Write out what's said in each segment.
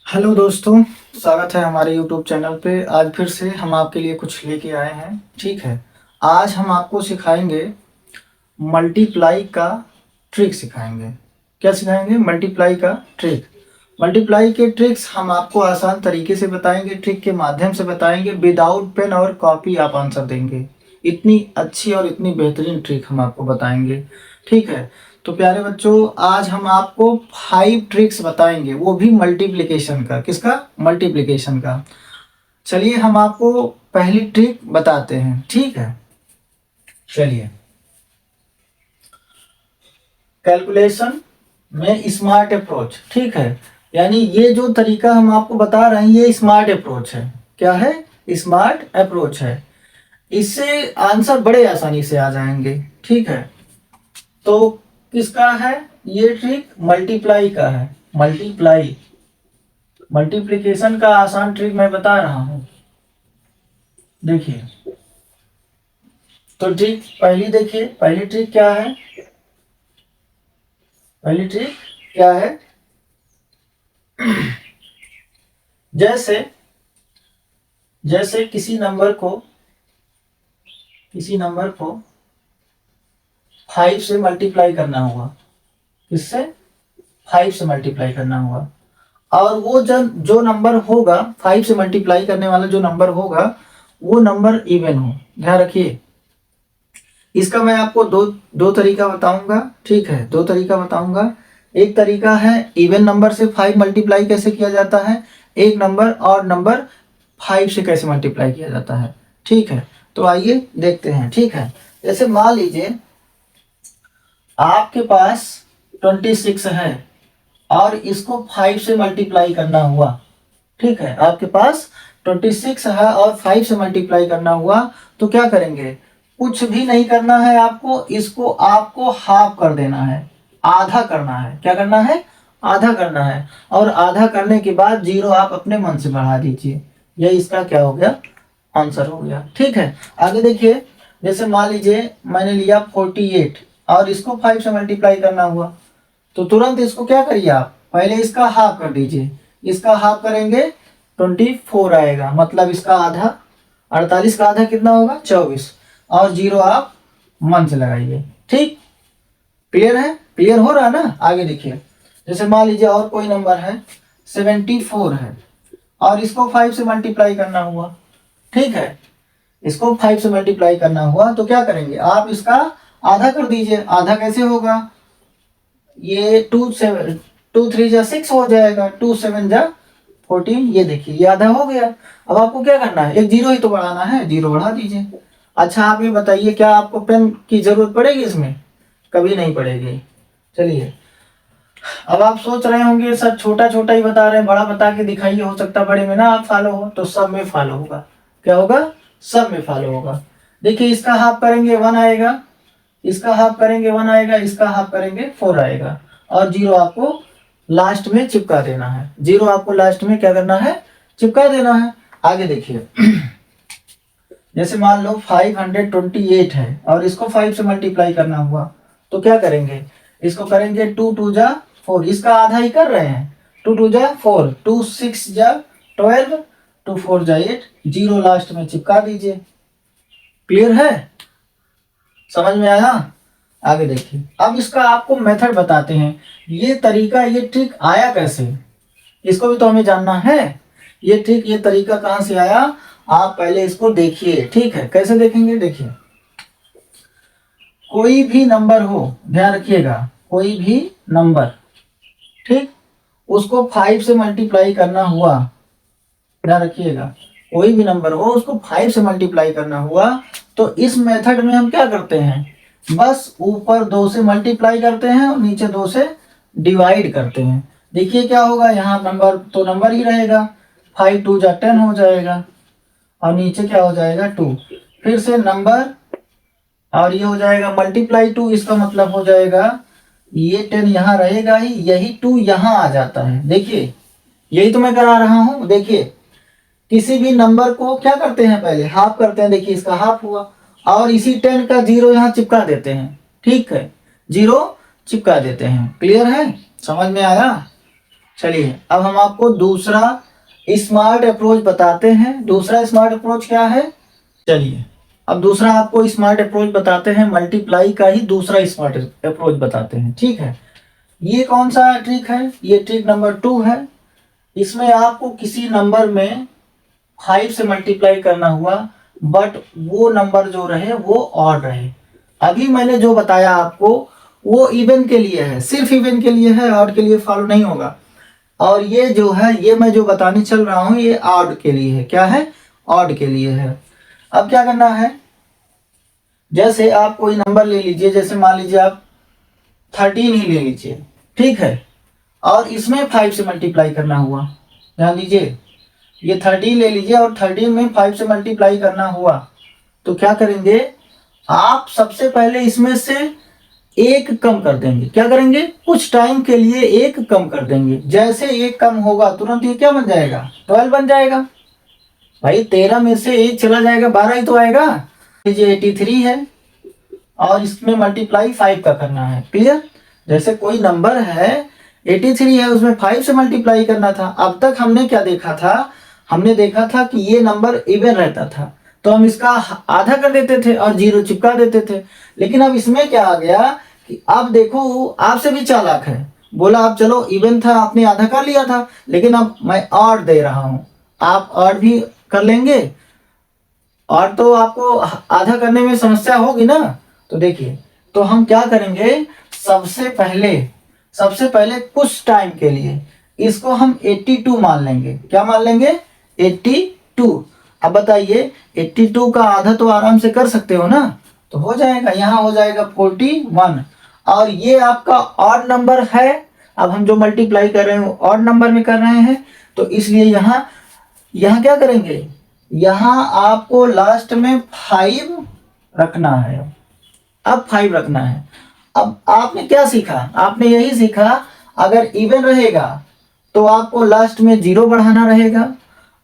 Hello दोस्तों, स्वागत है हमारे यूट्यूब चैनल पे। आज फिर से हम आपके लिए कुछ लेके आए हैं। ठीक है, आज हम आपको सिखाएंगे मल्टीप्लाई का ट्रिक सिखाएंगे। क्या सिखाएंगे? मल्टीप्लाई का ट्रिक। मल्टीप्लाई के ट्रिक्स हम आपको आसान तरीके से बताएंगे, ट्रिक के माध्यम से बताएंगे। विदाउट पेन और कॉपी आप आंसर देंगे। इतनी अच्छी और इतनी बेहतरीन ट्रिक हम आपको बताएंगे। ठीक है, तो प्यारे बच्चों, आज हम आपको 5 ट्रिक्स बताएंगे, वो भी मल्टीप्लिकेशन का। किसका? मल्टीप्लिकेशन का। चलिए हम आपको पहली ट्रिक बताते हैं। ठीक है, चलिए। कैलकुलेशन में स्मार्ट अप्रोच। ठीक है, यानी ये जो तरीका हम आपको बता रहे हैं ये स्मार्ट अप्रोच है। क्या है? स्मार्ट अप्रोच है। इससे आंसर बड़े आसानी से आ जाएंगे। ठीक है, तो किसका है ये ट्रिक? मल्टीप्लाई का है। मल्टीप्लाई, मल्टीप्लिकेशन का आसान ट्रिक मैं बता रहा हूं। देखिए, तो ट्रिक पहली देखिए, पहली ट्रिक क्या है? पहली ट्रिक क्या है? जैसे जैसे किसी नंबर को 5 से मल्टीप्लाई करना हुआ। किससे? 5 से मल्टीप्लाई करना हुआ। और वो जो नंबर होगा, 5 से मल्टीप्लाई करने वाला जो नंबर होगा, वो नंबर इवन हो। ध्यान रखिए, इसका मैं आपको दो तरीका बताऊंगा। ठीक है, दो तरीका बताऊंगा। एक तरीका है इवन नंबर से 5 मल्टीप्लाई कैसे किया जाता है, एक नंबर और नंबर 5 से कैसे मल्टीप्लाई किया जाता है। ठीक है, तो आइए देखते हैं। ठीक है, जैसे मान लीजिए आपके पास 26 है और इसको 5 से मल्टीप्लाई करना हुआ। ठीक है, आपके पास 26 है और 5 से मल्टीप्लाई करना हुआ, तो क्या करेंगे? कुछ भी नहीं करना है आपको, इसको आपको हाफ कर देना है, आधा करना है। क्या करना है? आधा करना है। और आधा करने के बाद जीरो आप अपने मन से बढ़ा दीजिए। यही इसका क्या हो गया? आंसर हो गया। ठीक है, आगे देखिए। जैसे मान लीजिए मैंने लिया 48 और इसको 5 से मल्टीप्लाई करना हुआ, तो तुरंत इसको क्या करिए आप? पहले इसका हाफ कर दीजिए। इसका हाफ करेंगे 24 आएगा, मतलब इसका आधा। 48 का आधा कितना होगा? 24। और जीरो आप मन से लगाइए। ठीक, क्लियर है? क्लियर हो रहा है ना? आगे देखिए, जैसे मान लीजिए और कोई नंबर है 74 है और इसको 5 से मल्टीप्लाई करना हुआ। ठीक है, इसको 5 से मल्टीप्लाई करना हुआ, तो क्या करेंगे आप? इसका आधा कर दीजिए। आधा कैसे होगा? ये 2 3 जा 6 हो जाएगा, 2 7 जा 14। ये देखिए, ये आधा हो गया। अब आपको क्या करना है? एक जीरो ही तो बढ़ाना है, जीरो बढ़ा दीजिए। अच्छा, आप ये बताइए, क्या आपको पेन की जरूरत पड़ेगी इसमें? कभी नहीं पड़ेगी। चलिए, अब आप सोच रहे होंगे सर छोटा छोटा ही बता रहे हैं, बड़ा बता के दिखाइए, हो सकता बड़े में ना आप फॉलो हो। तो सब में फॉलो होगा। क्या होगा? सब में फॉलो होगा। देखिए, इसका हाफ करेंगे 1 आएगा, इसका हाफ करेंगे 1 आएगा, इसका हाफ करेंगे 4 आएगा। और जीरो आपको लास्ट में चिपका देना है। जीरो आपको लास्ट में क्या करना है? चिपका देना है। आगे देखिए, जैसे मान लो 528 है और इसको 5 से मल्टीप्लाई करना हुआ, तो क्या करेंगे? इसको करेंगे 2 2 जा 4, इसका आधा ही कर रहे हैं। 2 2 जा 4, 2 6 जा 12, 2 4 जा 8, जीरो लास्ट में चिपका दीजिए। क्लियर है? समझ में आया? आगे देखिए, अब इसका आपको मेथड बताते हैं। ये तरीका, ये ट्रिक आया कैसे, इसको भी तो हमें जानना है। ये ट्रिक, ये तरीका कहां से आया, आप पहले इसको देखिए। ठीक है, कैसे देखेंगे? देखिए, कोई भी नंबर हो, ध्यान रखिएगा, कोई भी नंबर, ठीक, उसको 5 से मल्टीप्लाई करना हुआ। ध्यान रखिएगा, कोई भी नंबर हो उसको 5 से मल्टीप्लाई करना हुआ, तो इस मेथड में हम क्या करते हैं? बस ऊपर 2 से मल्टीप्लाई करते हैं और नीचे 2 से डिवाइड करते हैं। देखिए क्या होगा, यहाँ नंबर तो नंबर ही रहेगा, 5 2 जा 10 हो जाएगा और नीचे क्या हो जाएगा? 2। फिर से नंबर, और ये हो जाएगा मल्टीप्लाई 2, इसका मतलब हो जाएगा ये 10 यहाँ रहेगा ही, यही 2 यहाँ आ जाता है। देखिए, यही तो मैं करा रहा हूं। देखिए, किसी भी नंबर को क्या करते हैं? पहले हाफ करते हैं। देखिए, इसका हाफ हुआ और इसी 10 का जीरो यहाँ चिपका देते हैं। ठीक है, जीरो चिपका देते हैं। क्लियर है? समझ में आया? चलिए अब हम आपको दूसरा स्मार्ट अप्रोच बताते हैं। दूसरा स्मार्ट अप्रोच क्या है? चलिए अब दूसरा आपको स्मार्ट अप्रोच बताते हैं, मल्टीप्लाई का ही दूसरा स्मार्ट अप्रोच बताते हैं। ठीक है, ये कौन सा ट्रिक है? ये ट्रिक नंबर 2 है। इसमें आपको किसी नंबर में 5 से मल्टीप्लाई करना हुआ, बट वो नंबर जो रहे वो ऑड रहे। अभी मैंने जो बताया आपको वो इवन के लिए है, सिर्फ इवन के लिए है, ऑड के लिए फॉलो नहीं होगा। और ये जो है, ये मैं जो बताने चल रहा हूं ये ऑड के लिए है। क्या है? ऑड के लिए है। अब क्या करना है, जैसे आप कोई नंबर ले लीजिए, जैसे मान लीजिए आप 13 ही ले लीजिए, ठीक है, और इसमें 5 से मल्टीप्लाई करना हुआ। ध्यान दीजिए, ये 13 ले लीजिए और 13 में 5 से मल्टीप्लाई करना हुआ, तो क्या करेंगे आप? सबसे पहले इसमें से एक कम कर देंगे। क्या करेंगे? कुछ टाइम के लिए एक कम कर देंगे। जैसे एक कम होगा तुरंत ये क्या बन जाएगा? 12 बन जाएगा। भाई 13 में से एक चला जाएगा, 12 ही तो आएगा। ये 83 है और इसमें मल्टीप्लाई 5 का करना है। क्लियर? जैसे कोई नंबर है 83 है, उसमें 5 से मल्टीप्लाई करना था। अब तक हमने क्या देखा था? हमने देखा था कि ये नंबर इवन रहता था तो हम इसका आधा कर देते थे और 0 चिपका देते थे। लेकिन अब इसमें क्या आ गया कि अब देखो आपसे भी चालाक है, बोला आप चलो इवन था आपने आधा कर लिया था, लेकिन अब मैं ऑड दे रहा हूं, आप ऑड भी कर लेंगे और तो आपको आधा करने में समस्या होगी ना। तो देखिए, तो हम क्या करेंगे, सबसे पहले कुछ टाइम के लिए इसको हम 82 मान लेंगे। क्या मान लेंगे? 82। अब बताइए 82 का आधा तो आराम से कर सकते हो ना, तो हो जाएगा, यहाँ हो जाएगा 41। और ये आपका ऑड नंबर है। अब हम जो मल्टीप्लाई कर रहे हैं ऑड नंबर में कर रहे हैं, तो इसलिए यहाँ क्या करेंगे, यहाँ आपको लास्ट में 5 रखना है। अब 5 रखना है। अब आपने क्या सीखा? आपने यही सीखा, अगर इवन रहेगा तो आपको लास्ट में 0 बढ़ाना रहेगा,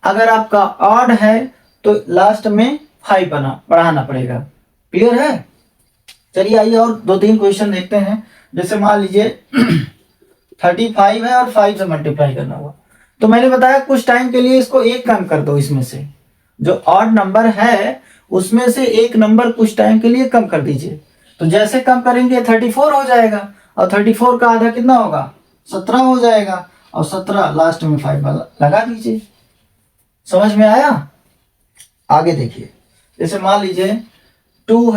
अगर आपका ऑड है तो लास्ट में 5 बढ़ाना पड़ेगा। क्लियर है? चलिए आइए और 2-3 क्वेश्चन देखते हैं। जैसे मान लीजिए 35 है और 5 से मल्टीप्लाई करना हुआ, तो मैंने बताया कुछ टाइम के लिए इसको एक कम कर दो। इसमें से जो ऑड नंबर है उसमें से एक नंबर कुछ टाइम के लिए कम कर दीजिए। तो जैसे कम करेंगे 34 हो जाएगा, और 34 का आधा कितना होगा? 17 हो जाएगा, और 17 लास्ट में 5 लगा दीजिए। समझ में आया? आगे देखिए, जैसे मान लीजिए 2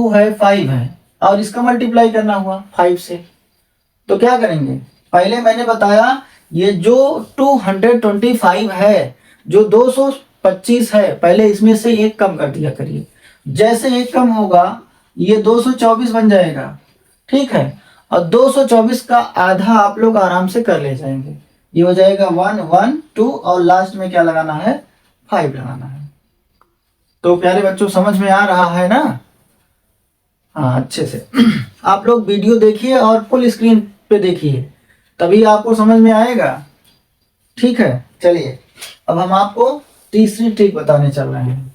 है 5 है और इसका मल्टीप्लाई करना हुआ 5 से, तो क्या करेंगे? पहले मैंने बताया ये जो 225 है, जो 225 है, पहले इसमें से एक कम कर दिया करिए। जैसे एक कम होगा ये 224 बन जाएगा। ठीक है, और 224 का आधा आप लोग आराम से कर ले जाएंगे। ये हो जाएगा 1 1 2 और लास्ट में क्या लगाना है? 5 लगाना है। तो प्यारे बच्चों समझ में आ रहा है ना? हाँ, अच्छे से आप लोग वीडियो देखिए और फुल स्क्रीन पे देखिए, तभी आपको समझ में आएगा। ठीक है, चलिए अब हम आपको तीसरी ट्रिक बताने चल रहे हैं।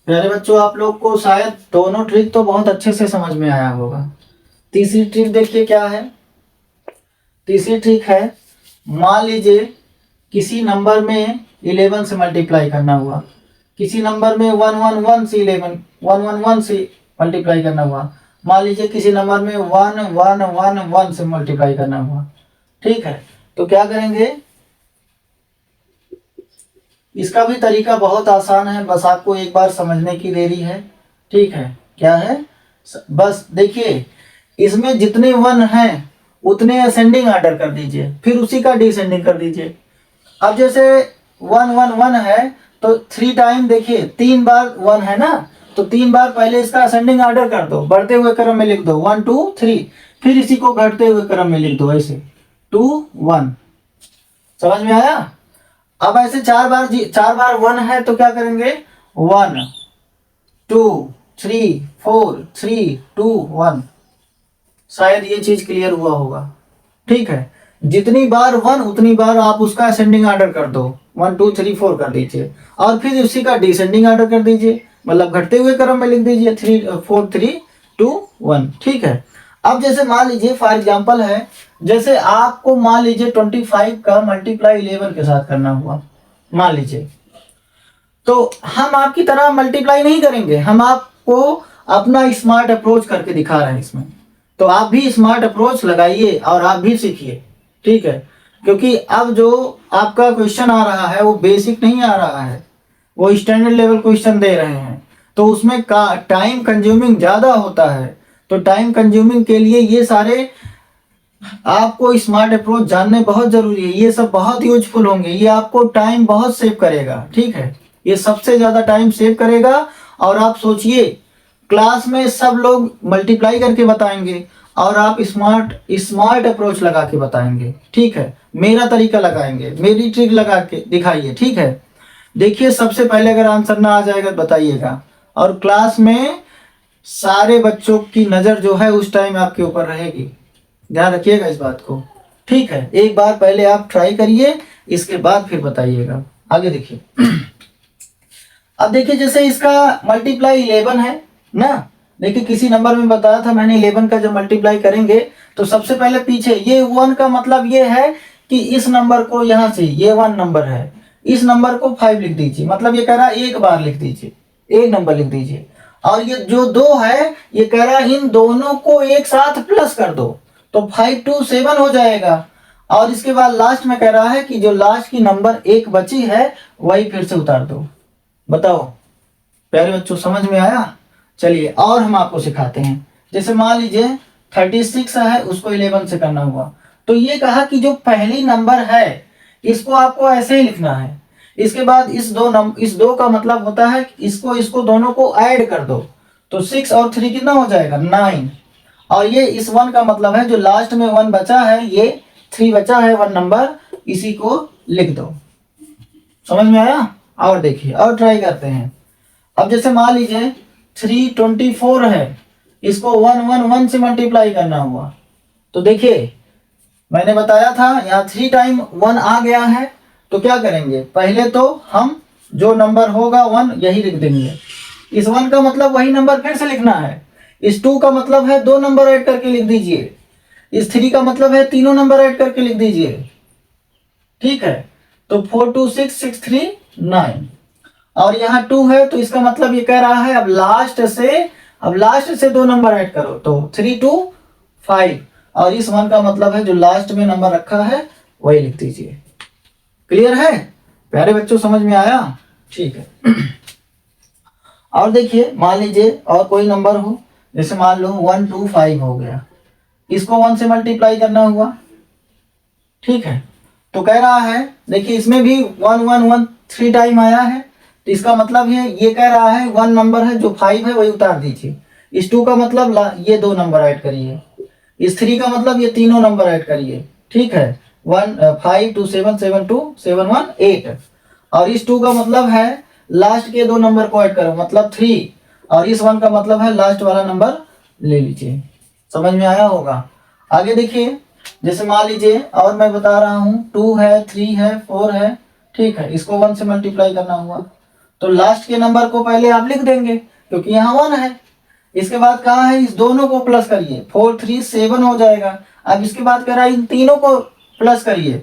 प्यारे बच्चों आप लोग को शायद दोनों ट्रिक तो बहुत अच्छे से समझ में आया होगा। तीसरी ट्रिक देखिए क्या है। तीसरी ट्रिक है, मान लीजिए किसी नंबर में 11 से मल्टीप्लाई करना हुआ, किसी नंबर में 111 से 111 से मल्टीप्लाई करना हुआ, मान लीजिए किसी नंबर में 1111 से मल्टीप्लाई करना हुआ। ठीक है, तो क्या करेंगे? इसका भी तरीका बहुत आसान है, बस आपको एक बार समझने की देरी है। ठीक है, क्या है? बस देखिए, इसमें जितने 1 हैं उतने असेंडिंग ऑर्डर कर दीजिए, फिर उसी का डिसेंडिंग कर दीजिए। अब जैसे 111 है तो 3 टाइम देखिए 3 बार 1 है ना, तो 3 बार पहले इसका असेंडिंग ऑर्डर कर दो, बढ़ते हुए क्रम में लिख दो 1 2 3, फिर इसी को घटते हुए क्रम में लिख दो ऐसे 2 1। समझ में आया? अब ऐसे 4 बार 1 है तो क्या करेंगे? 1 2 3 4 3 2 1। शायद ये चीज क्लियर हुआ होगा। ठीक है, जितनी बार 1 उतनी बार आप उसका असेंडिंग ऑर्डर कर दो, 1 2 3 4 कर दीजिए, और फिर उसी का डिसेंडिंग ऑर्डर कर दीजिए, मतलब घटते हुए क्रम में लिख दीजिए 3 4 3 2 1। ठीक है, अब जैसे मान लीजिए फॉर एग्जांपल है, जैसे आपको मान लीजिए 25 का मल्टीप्लाई 11 के साथ करना हुआ, मान लीजिए, तो हम आपकी तरह मल्टीप्लाई नहीं करेंगे, हम आपको अपना स्मार्ट अप्रोच करके दिखा रहे हैं इसमें। तो आप भी स्मार्ट अप्रोच लगाइए और आप भी सीखिए, ठीक है। क्योंकि अब जो आपका क्वेश्चन आ रहा है वो बेसिक नहीं आ रहा है, वो स्टैंडर्ड लेवल क्वेश्चन दे रहे हैं, तो उसमें का टाइम कंज्यूमिंग ज़्यादा होता है। तो टाइम कंज्यूमिंग के लिए ये सारे आपको स्मार्ट अप्रोच जानने बहुत जरूरी है। ये सब बहुत यूजफुल होंगे, ये आपको टाइम बहुत सेव करेगा, ठीक है। ये सबसे ज़्यादा टाइम सेव करेगा। और आप सोचिए, क्लास में सब लोग मल्टीप्लाई करके बताएंगे और आप स्मार्ट स्मार्ट अप्रोच लगा के बताएंगे, ठीक है। मेरा तरीका लगाएंगे, मेरी ट्रिक लगा के दिखाइए, ठीक है। देखिए, सबसे पहले अगर आंसर ना आ जाएगा तो बताइएगा। और क्लास में सारे बच्चों की नज़र जो है उस टाइम आपके ऊपर रहेगी, ध्यान रखिएगा इस बात को, ठीक है। एक बार पहले आप ट्राई करिए, इसके बाद फिर बताइएगा। आगे देखिए। अब देखिए, जैसे इसका मल्टीप्लाई 11 है ना। देखिए, किसी नंबर में बताया था मैंने 11 का जब मल्टीप्लाई करेंगे तो सबसे पहले पीछे ये 1 का मतलब ये है कि इस नंबर को यहाँ से, ये 1 नंबर है, इस नंबर को 5 लिख दीजिए, मतलब ये कह रहा है एक बार लिख दीजिए, एक नंबर लिख दीजिए। और ये जो 2 है, ये कह रहा है इन दोनों को एक साथ प्लस कर दो, तो 5 2 7 हो जाएगा। और इसके बाद लास्ट में कह रहा है कि जो लास्ट की नंबर एक बची है वही फिर से उतार दो। बताओ प्यारे बच्चों, समझ में आया? चलिए और हम आपको सिखाते हैं। जैसे मान लीजिए 36 है, उसको 11 से करना हुआ, तो ये कहा कि जो पहली नंबर है इसको आपको ऐसे ही लिखना है। इसके बाद इस दो का मतलब होता है इसको दोनों को ऐड कर दो, तो 6 और 3 कितना हो जाएगा, 9। और ये इस 1 का मतलब है जो लास्ट में 1 बचा है, ये 3 बचा है 1 नंबर, इसी को लिख दो। समझ में आया? और देखिए, और ट्राई करते हैं। अब जैसे मान लीजिए 324 है, इसको 1 से मल्टीप्लाई करना हुआ, तो देखिए मैंने बताया था यहाँ 3 टाइम 1 आ गया है, तो क्या करेंगे, पहले तो हम जो नंबर होगा 1 यही लिख देंगे। इस 1 का मतलब वही नंबर फिर से लिखना है। इस 2 का मतलब है 2 नंबर ऐड करके लिख दीजिए। इस 3 का मतलब है तीनों नंबर ऐड करके लिख दीजिए, ठीक है। तो 4 2 6 6 3 9, और यहाँ 2 है, तो इसका मतलब ये कह रहा है अब लास्ट से 2 नंबर ऐड करो, तो 3 2 5। और इस 1 का मतलब है जो लास्ट में नंबर रखा है वही लिख दीजिए। क्लियर है प्यारे बच्चों, समझ में आया? ठीक है। और देखिए, मान लीजिए और कोई नंबर हो, जैसे मान लो 1 2 5 हो गया, इसको 1 से मल्टीप्लाई करना हुआ, ठीक है। तो कह रहा है, देखिए इसमें भी 1 1 1 3 टाइम आया है, तो इसका मतलब है ये कह रहा है 1 नंबर है जो 5 है वही उतार दीजिए। इस 2 का मतलब ये 2 नंबर ऐड करिए। इस 3 का मतलब ये तीनों नंबर ऐड करिए, ठीक है। 1 5 2 7 7 2 7 1 8। और इस 2 का मतलब है लास्ट के 2 नंबर को ऐड करो, मतलब 3। और इस 1 का मतलब है लास्ट वाला नंबर ले लीजिए। समझ में आया होगा? आगे देखिए, जैसे मान लीजिए और मैं बता रहा हूँ 2 है 3 है 4 है, ठीक है, इसको 1 से मल्टीप्लाई करना हुआ, तो लास्ट के नंबर को पहले आप लिख देंगे क्योंकि यहाँ 1 है। इसके बाद कहा है इस दोनों को प्लस करिए, 4 3 7 हो जाएगा। अब इसके बाद कह रहा है इन तीनों को प्लस करिए,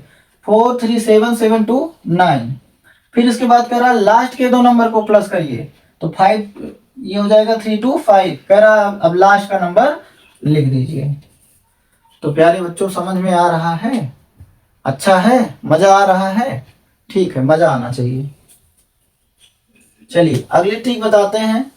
4 3 7 7 2 9। फिर इसके बाद कह रहा है लास्ट के 2 नंबर को प्लस करिए, तो 5 ये हो जाएगा 3 2 5। कह रहा अब लास्ट का नंबर लिख दीजिए। तो प्यारे बच्चों, समझ में आ रहा है? अच्छा है, मजा आ रहा है? ठीक है, मजा आना चाहिए। चलिए अगली ट्रिक बताते हैं।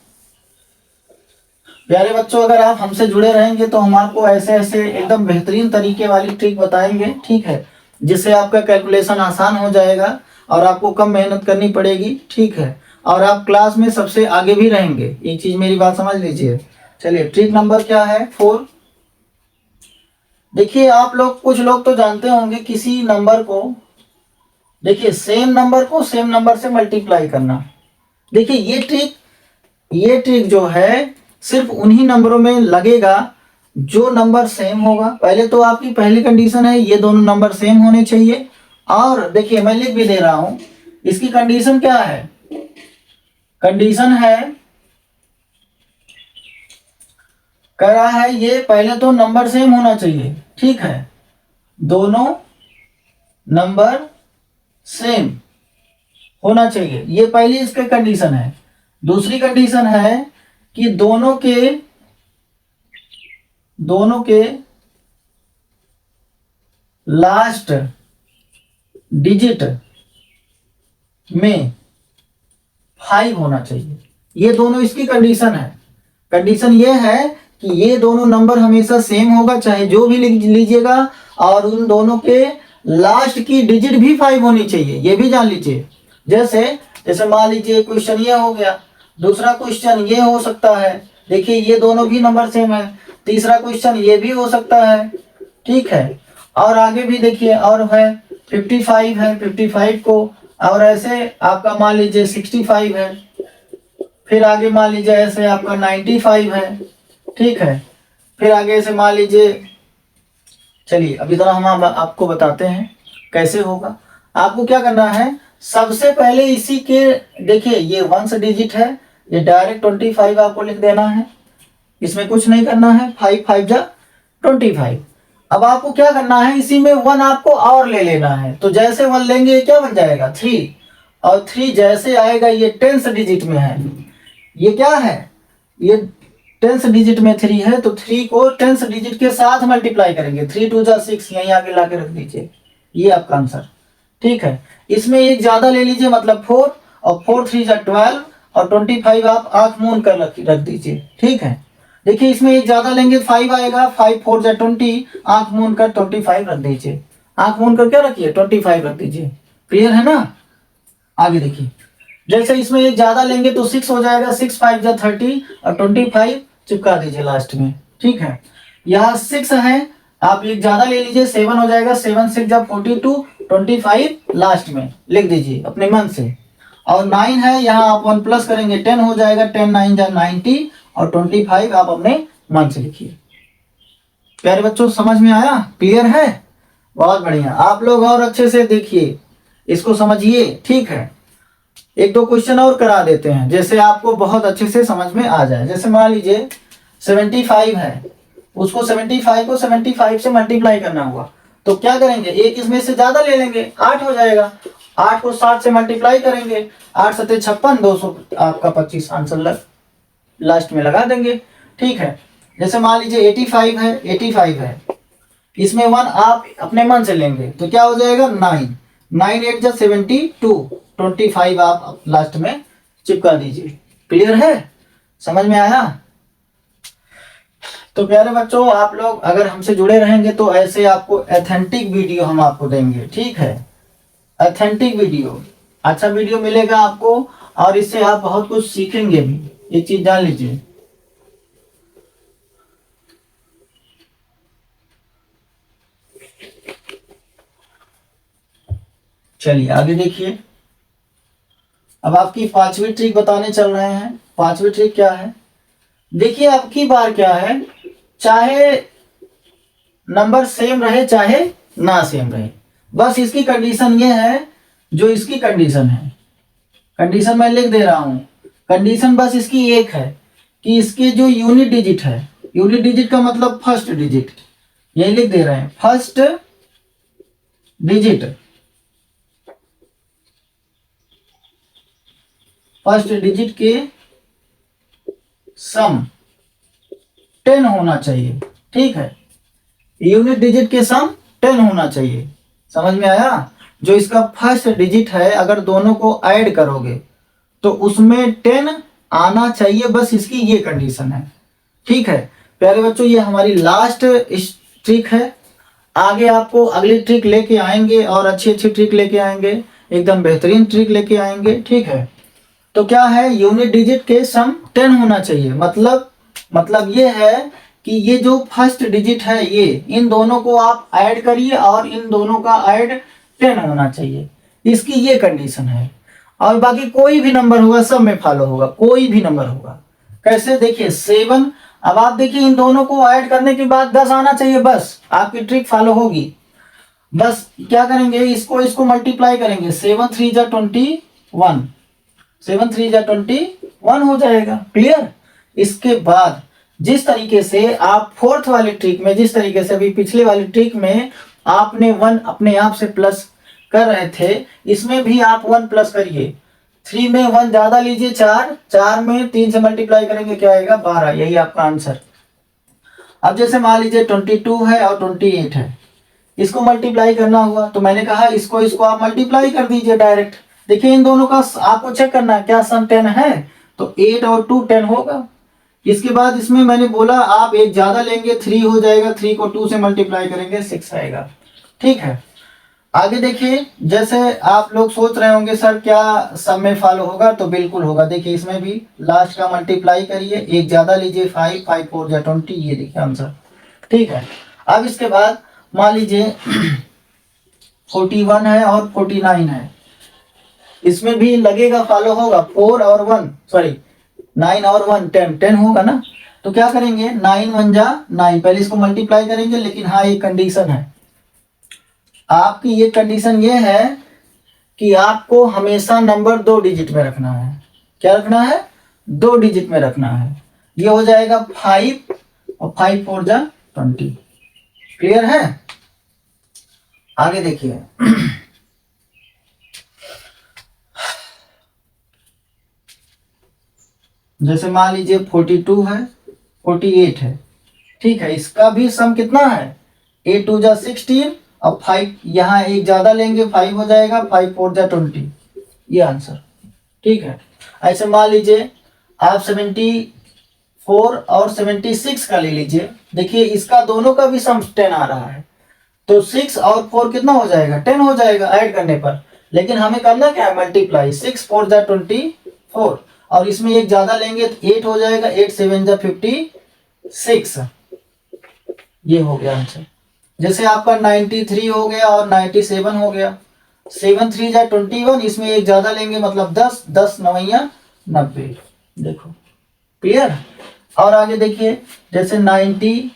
प्यारे बच्चों, अगर आप हमसे जुड़े रहेंगे तो हम आपको ऐसे ऐसे एकदम बेहतरीन तरीके वाली ट्रिक बताएंगे, ठीक है, जिससे आपका कैलकुलेशन आसान हो जाएगा और आपको कम मेहनत करनी पड़ेगी, ठीक है। और आप क्लास में सबसे आगे भी रहेंगे, एक चीज मेरी बात समझ लीजिए। चलिए, ट्रिक नंबर क्या है, 4। देखिए, आप लोग कुछ लोग तो जानते होंगे किसी नंबर को, देखिए सेम नंबर को सेम नंबर से मल्टीप्लाई करना। देखिए ये ट्रिक जो है सिर्फ उन्हीं नंबरों में लगेगा जो नंबर सेम होगा। पहले तो आपकी पहली कंडीशन है ये दोनों नंबर सेम होने चाहिए। और देखिए मैं लिख भी दे रहा हूं, इसकी कंडीशन क्या है, कह रहा है ये पहले तो नंबर सेम होना चाहिए, ठीक है, दोनों नंबर सेम होना चाहिए, ये पहली इसके कंडीशन है। दूसरी कंडीशन है कि दोनों के लास्ट डिजिट में 5 होना चाहिए। ये दोनों इसकी कंडीशन है। कंडीशन ये है कि ये दोनों नंबर हमेशा सेम होगा, चाहे जो भी लिख लीजिएगा, और उन दोनों के लास्ट की डिजिट भी 5 होनी चाहिए, ये भी जान लीजिए। जैसे मान लीजिए क्वेश्चन ये हो गया, दूसरा क्वेश्चन ये हो सकता है, देखिए ये दोनों भी नंबर सेम है। तीसरा क्वेश्चन ये भी हो सकता है, ठीक है, और आगे भी देखिए और है 55 है, 55 को, और ऐसे आपका मान लीजिए 65 है, फिर आगे मान लीजिए ऐसे आपका 95 है, ठीक है, फिर आगे ऐसे मान लीजिए। चलिए अभी जरा हम आपको बताते हैं कैसे होगा। आपको क्या करना है, सबसे पहले इसी के, देखिए ये 1 डिजिट है, ये डायरेक्ट 25 आपको लिख देना है, इसमें कुछ नहीं करना है, 5 5 जा 25। अब आपको क्या करना है, इसी में 1 आपको और ले लेना है, तो जैसे 1 लेंगे ये क्या बन जाएगा 3, और 3 जैसे आएगा ये 10th डिजिट में है, ये क्या है, ये 10th डिजिट में 3 है, तो 3 को 10th डिजिट के साथ मल्टीप्लाई करेंगे, 3 2 जा 6, यहीं आगे ला के रख दीजिए, ये आपका आंसर, ठीक है। इसमें एक ज्यादा ले लीजिए, मतलब 4, और 4 3 जा 12, और 25 आप आंख मूंद कर रख दीजिए, ठीक है। देखिए इसमें एक ज्यादा लेंगे 5 आएगा, 5 4 जा 20, आंख मूंद कर 25 रख दीजिए, आंख मूंद कर क्या रखिए 25 रख दीजिए, क्लियर है ना। आगे देखिए, जैसे इसमें एक ज्यादा लेंगे तो 6 हो जाएगा, 6 5 जा 30, और 25 चिपका दीजिए लास्ट में, ठीक है। यहाँ 6 है, आप एक ज्यादा ले लीजिए, 7 हो जाएगा, 7 6 जा 42, 25 लास्ट में लिख दीजिए अपने मन से, और 9 है, यहाँ आप 1 प्लस करेंगे 10 हो जाएगा, 10 9 जा 90, और 25 आप अपने मन से लिखिए। प्यारे बच्चों समझ में आया, क्लियर है, बहुत बढ़िया। आप लोग और अच्छे से देखिए, इसको समझिए, ठीक है। एक दो क्वेश्चन और करा देते हैं, जैसे आपको बहुत अच्छे से समझ में आ जाए। जैसे मान लीजिए 75 है, उसको 75 को 75 से मल्टीप्लाई करना हुआ, तो क्या करेंगे, एक इसमें से ज्यादा ले लेंगे, 8 हो जाएगा, 8 को 60 से मल्टीप्लाई करेंगे, 8 7 56, 200 आपका 25 आंसर लास्ट में लगा देंगे, ठीक है। जैसे मान लीजिए 85 है, 85 है, इसमें 1 आप अपने मन से लेंगे, तो क्या हो जाएगा 9 9 8 जा 72, 25 आप लास्ट में चिपका दीजिए, क्लियर है, समझ में आया। तो प्यारे बच्चों आप लोग अगर हमसे जुड़े रहेंगे तो ऐसे आपको एथेंटिक वीडियो हम आपको देंगे, ठीक है, एथेंटिक वीडियो, अच्छा वीडियो मिलेगा आपको, और इससे आप बहुत कुछ सीखेंगे भी, एक चीज जान लीजिए। चलिए आगे देखिए, अब आपकी 5वीं ट्रिक बताने चल रहे हैं। 5वीं ट्रिक क्या है, देखिए आपकी बार क्या है, चाहे नंबर सेम रहे चाहे ना सेम रहे, बस इसकी कंडीशन ये है, जो इसकी कंडीशन है, कंडीशन मैं लिख दे रहा हूं, कंडीशन बस इसकी एक है कि इसके जो यूनिट डिजिट है, यूनिट डिजिट का मतलब फर्स्ट डिजिट, यही लिख दे रहे हैं, फर्स्ट डिजिट, फर्स्ट डिजिट के सम 10 होना चाहिए, ठीक है, यूनिट डिजिट के सम 10 होना चाहिए, समझ में आया। जो इसका फर्स्ट डिजिट है अगर दोनों को ऐड करोगे तो उसमें 10 आना चाहिए, बस इसकी ये कंडीशन है, ठीक है। प्यारे बच्चों ये हमारी लास्ट ट्रिक है, आगे आपको अगली ट्रिक लेके आएंगे, और अच्छी अच्छी ट्रिक लेके आएंगे, एकदम बेहतरीन ट्रिक लेके आएंगे, ठीक है। तो क्या है, यूनिट डिजिट के सम 10 होना चाहिए, मतलब ये है कि ये जो फर्स्ट डिजिट है, ये इन दोनों को आप ऐड करिए, और इन दोनों का ऐड 10 होना चाहिए, इसकी ये कंडीशन है। और बाकी कोई भी नंबर होगा सब में फॉलो होगा, कोई भी नंबर होगा। कैसे, देखिए 7, अब आप देखिए इन दोनों को ऐड करने के बाद 10 आना चाहिए, बस आपकी ट्रिक फॉलो होगी। बस क्या करेंगे, इसको मल्टीप्लाई करेंगे, 7 3 जा 21, 7 3 जा 21 हो जाएगा, क्लियर। इसके बाद जिस तरीके से आप फोर्थ वाली ट्रिक में, जिस तरीके से अभी पिछले वाली ट्रिक में आपने 1 अपने आप से प्लस कर रहे थे, इसमें भी आप 1 प्लस करिए। 3 में 1 ज्यादा लीजिए, 4, 4 में 3 से मल्टीप्लाई करेंगे क्या आएगा 12, यही आपका आंसर। अब जैसे मान लीजिए 22 है और 28 है, इसको मल्टीप्लाई करना हुआ तो मैंने कहा इसको आप मल्टीप्लाई कर दीजिए डायरेक्ट। देखिए इन दोनों का आपको चेक करना है क्या सम 10 है, तो 8 और 2 10 होगा। इसके बाद इसमें मैंने बोला आप एक ज्यादा लेंगे, 3 हो जाएगा, 3 को 2 से मल्टीप्लाई करेंगे 6 आएगा। ठीक है, आगे देखिए, जैसे आप लोग सोच रहे होंगे सर क्या सब में फॉलो होगा, तो बिल्कुल होगा। देखिए इसमें भी लास्ट का मल्टीप्लाई करिए, एक ज्यादा लीजिए, 5, 5 4 जा 20, ये देखिए आंसर। ठीक है, अब इसके बाद मान लीजिए 41 है और 49 है, इसमें भी लगेगा फॉलो होगा, 4 और 1 सॉरी 9 और 1 10 10 होगा ना। तो क्या करेंगे 9 1 जा 9, पहले इसको मल्टीप्लाई करेंगे, लेकिन हाँ एक कंडीशन है आपकी, ये कंडीशन ये है कि आपको हमेशा नंबर 2 डिजिट में रखना है। क्या रखना है 2 डिजिट में रखना है। ये हो जाएगा 5 और 5 4 जा 20। क्लियर है, आगे देखिए जैसे मान लीजिए 42 है 48 है, ठीक है, इसका भी सम कितना है 8 2 जा 16 और 5 यहाँ एक ज्यादा लेंगे 5 हो जाएगा, 5 4 जा 20, ये आंसर। ठीक है, ऐसे मान लीजिए आप 74 और 76 का ले लीजिए। देखिए इसका दोनों का भी सम 10 आ रहा है, तो 6 और 4 कितना हो जाएगा 10 हो जाएगा ऐड करने पर। लेकिन हमें करना क्या है मल्टीप्लाई, 6 4 जा 24 और इसमें एक ज्यादा लेंगे तो 8 हो जाएगा, 8 7 जा 56, ये हो गया आंसर। जैसे आपका 93 हो गया और 97 हो गया, 7 3 जा 21, इसमें एक ज्यादा लेंगे मतलब 10, 10 9 90। देखो क्लियर। और आगे देखिए जैसे 92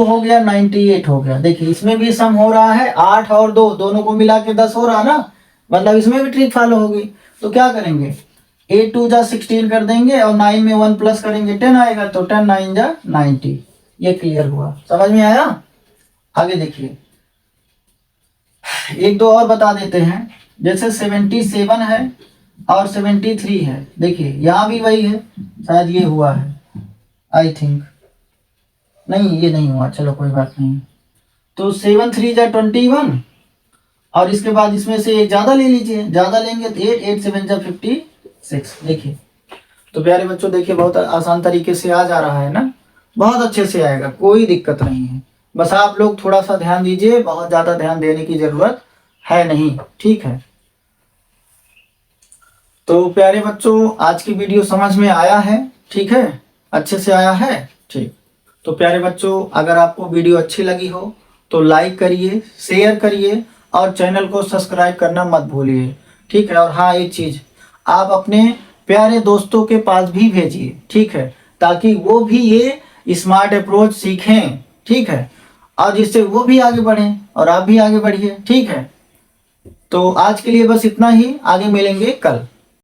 हो गया, 98 हो गया। देखिए इसमें भी सम हो रहा है, 8 और 2 दोनों को मिला के 10 हो रहा ना, मतलब इसमें भी ट्रिक फॉलो होगी। तो क्या करेंगे 8 2 जा 16 कर देंगे और 9 में 1 प्लस करेंगे 10 आएगा, तो 10 9 जा 90। ये क्लियर हुआ, समझ में आया। आगे देखिए एक दो और बता देते हैं, जैसे 77 है और 73 है। देखिए यहाँ भी वही है, शायद ये हुआ है आई थिंक, नहीं ये नहीं हुआ, चलो कोई बात नहीं। तो 7 3 जा 21 और इसके बाद इसमें से एक ज्यादा ले लीजिए, ज्यादा लेंगे तो 8 8 7 जा 56। देखिए तो प्यारे बच्चों देखिए बहुत आसान तरीके से आ जा रहा है ना, बहुत अच्छे से आएगा, कोई दिक्कत नहीं है। बस आप लोग थोड़ा सा ध्यान दीजिए, बहुत ज्यादा ध्यान देने की जरूरत है नहीं। ठीक है, तो प्यारे बच्चों आज की वीडियो समझ में आया है, ठीक है, अच्छे से आया है। ठीक, तो प्यारे बच्चों अगर आपको वीडियो अच्छी लगी हो तो लाइक करिए, शेयर करिए और चैनल को सब्सक्राइब करना मत भूलिए। ठीक है, और हाँ एक चीज आप अपने प्यारे दोस्तों के पास भी भेजिए, ठीक है, ताकि वो भी ये स्मार्ट अप्रोच सीखें। ठीक है, और जिससे वो भी आगे बढ़ें और आप भी आगे बढ़िए। ठीक है, तो आज के लिए बस इतना ही, आगे मिलेंगे कल।